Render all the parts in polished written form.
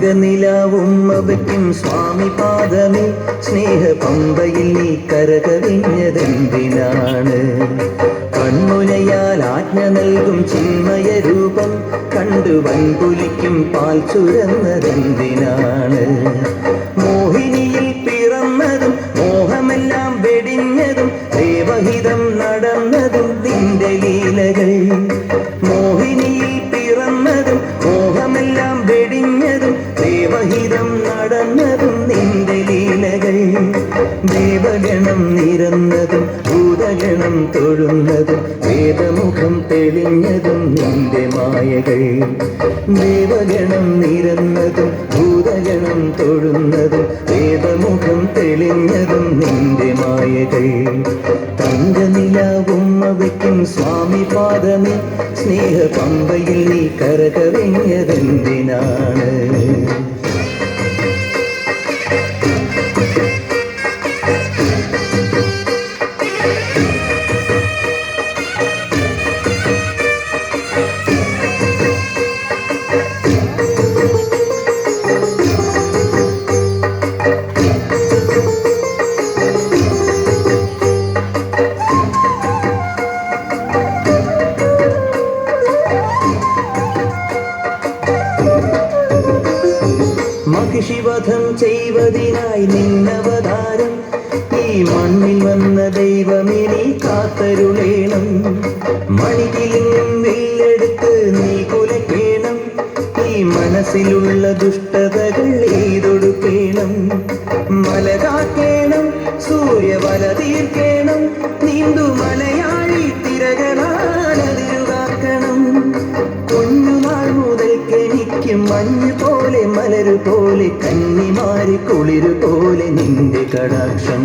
തങ്കനിലാവും അവയ്ക്കും സ്വാമി പാദമേ, സ്നേഹ പമ്പയിൽ നീ കരകവിഞ്ഞതെന്തിനാണ്? കൺമുനയാൽ ആജ്ഞ നൽകും ചിന്മയ രൂപം കണ്ടു വൻപുലിക്കും പാൽ ചുരന്നതെന്തിനാണ്? മോഹിനിയിൽ പിറന്നതും മോഹമെല്ലാം വെടിഞ്ഞതും ദേവഹിതം നടന്നതും നിന്റെ ലീലകൾ. മോഹിനിയിൽ പിറന്നതും മോഹമെല്ലാം വെടിഞ്ഞതും ദേവഹിതം നടന്നതും നിന്റെ ലീലകൾ. ദേവഗണം നിരന്നതും ഭൂതഗണം തൊഴുന്നതും വേദമുഖം തെളിഞ്ഞതും നിന്റെ മായകൾ. ദേവഗണം നിരന്നതും ഭൂതഗണം തൊഴുന്നതും വേദമുഖം തെളിഞ്ഞതും നിന്റെ മായകൾ. തങ്കനിലാവും അവയ്ക്കും സ്വാമി പാദമേ, സ്നേഹ പമ്പയിൽ നീ കരകവിഞ്ഞതെന്തിനാണ്? മഹിഷിവധം ചെയ്വതിനായി നിന്നവതാരം ഈ മണ്ണിൽ വന്ന ദൈവമേ നീ കാത്തരുളേണം. മണികിലും വില്ലെടുത്ത് നീ കുലക്കേണം, ഈ മനസ്സിലുള്ള ദുഷ്ടതകൾ എയ്തൊടുക്കേണം. മല കാക്കേണം, സൂര്യവല തീർക്കേണം, നീന്തു മലയാളി തിരകളാലതിരുകാക്കണം. കുഞ്ഞുനാൾ മുതൽക്കെനിക്ക് മഞ്ഞ് പോലെ മലരു പോലെ കന്നിമാരി കുളിരു പോലെ നിന്റെ കടാക്ഷം.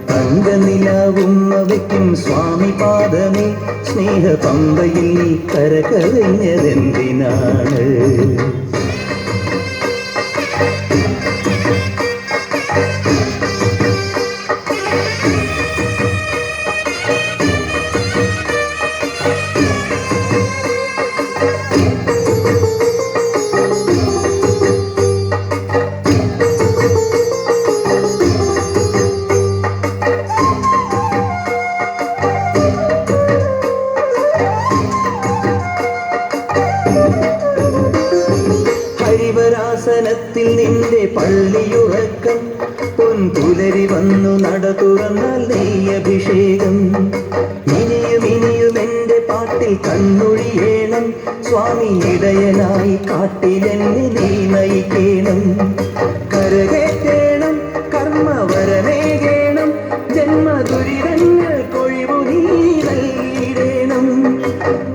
തങ്കനിലാവും അവയ്ക്കും സ്വാമി പാദമേ, സ്നേഹ പമ്പയിൽ നീ കരകവിഞ്ഞതെന്തിനാണ്? ഹരിവരാസനത്തിൽ നിന്റെ പള്ളിയുറക്കം, പൊൻപുലരി വന്നു നട തുറന്നാൽ നെയ്യഭിഷേകം. ഇനിയും ഇനിയും എൻ്റെ പാട്ടിൽ കണ്ണൊഴിയേണം, സ്വാമി ഇടയനായി കാട്ടിലെന്നെ നീ നയിക്കേണം. കരകേറ്റേണം, കർമ്മവരമേകേണം, ജന്മദുരിതങ്ങൾ കൊഴിവു നീ നൽകിയിടേണം.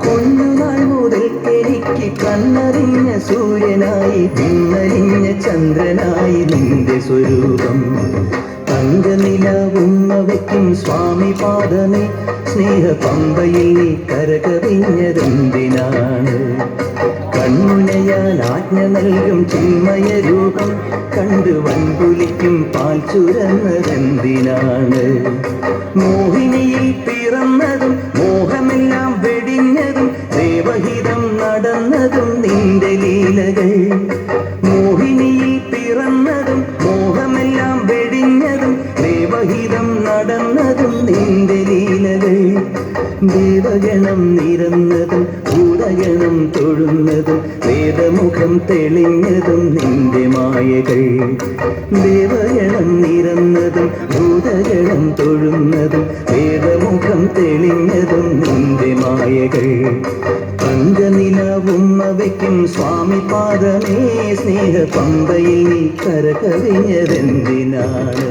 കുഞ്ഞുനാൾ മുതൽക്കെനിക്ക് കണ്ണറിഞ്ഞ സൂര്യനായി പിന്നറിഞ്ഞ ചന്ദ്രനായി നിന്റെ സ്വരൂപം. തങ്കനിലാവും അവയ്ക്കും സ്വാമി പാദമേ, സ്നേഹ പമ്പയിൽ നീ കരകവിഞ്ഞതെന്തിനാണ്? കൺമുനയാൽ ആജ്ഞ നൽകും ചിന്മയ രൂപം കണ്ടു വൻപുലിക്കും പാൽ ചുരന്നതെന്തിനാണ്? മോഹിനിയിൽ പിറന്നതും മോഹമെല്ലാം വെടിഞ്ഞതും ദേവഹിതം നടന്നതും നിന്റെ ലീലകൾ. മോഹിനിയിൽ പിറന്നതും മോഹമെല്ലാം വെടിഞ്ഞതും ദേവഹിതം നടന്നതും നിന്റെ ലീലകൾ. ദേവഗണം നിരന്നതും ഭൂതഗണം തൊഴുന്നതും വേദമുഖം തെളിഞ്ഞതും നിന്റെ മായകൾ. ദേവഗണം നിരന്നതും ഭൂതഗണം തൊഴുന്നതും വേദമുഖം തെളിഞ്ഞതും നിന്റെ മായകൾ. തങ്കനിലാവും അവയ്ക്കും സ്വാമി പാദമേ, സ്നേഹ പമ്പയിൽ നീ കരകവിഞ്ഞതെന്തിനാണ്?